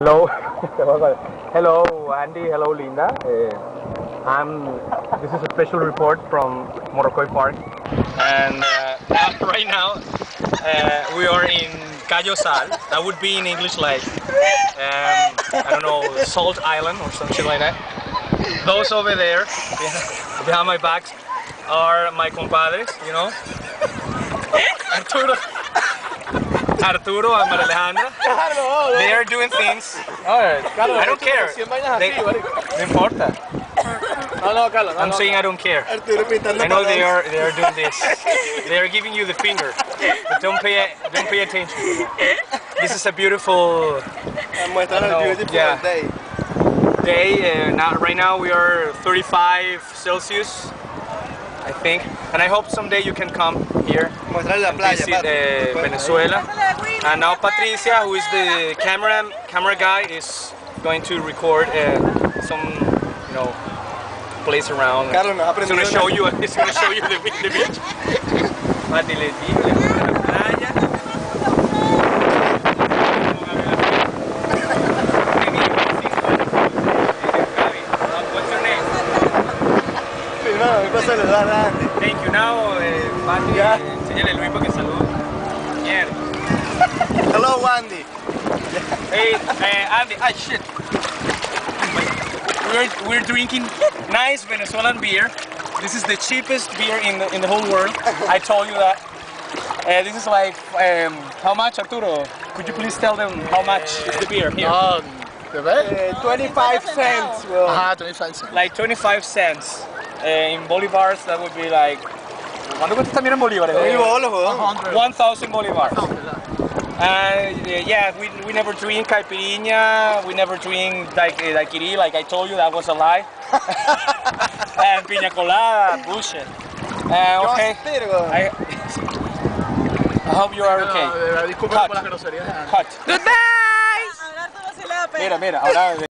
Hello, hello Andy, hello Linda. This is a special report from Morrocoy Park, and right now we are in Cayo Sal. That would be in English like I don't know, Salt Island or something like that. Those over there behind my back are my compadres, you know, Arturo and Maria Alejandra. They are doing things. I don't care. No importa. I'm saying I don't care. I know they are doing this. They are giving you the finger, but don't pay attention. This is a beautiful day. Right now we are 35 Celsius, I think, and I hope someday you can come here and visit Venezuela. And now Patricia, who is the camera guy, is going to record some, you know, place around. He's going to show you the beach. Pati le gusta la playa. What's your name? Thank you. Now, Pati, enséñale a Luis para que salude. Hello, Andy. Hey, Andy. Ah, shit. We're drinking nice Venezuelan beer. This is the cheapest beer in the whole world. I told you that. This is like how much, Arturo? Could you please tell them how much is the beer here? 25 cents. 25 cents. Like 25 cents. In bolivars, that would be like. ¿Cuánto cuesta también en bolívares? 1,000 bolivars. Yeah, we never drink caipirinha, we never drink daiquiri, like I told you, that was a lie. And piña colada, bullshit. Okay, I hope you are okay. Cut. Goodbye! Mira, ahora...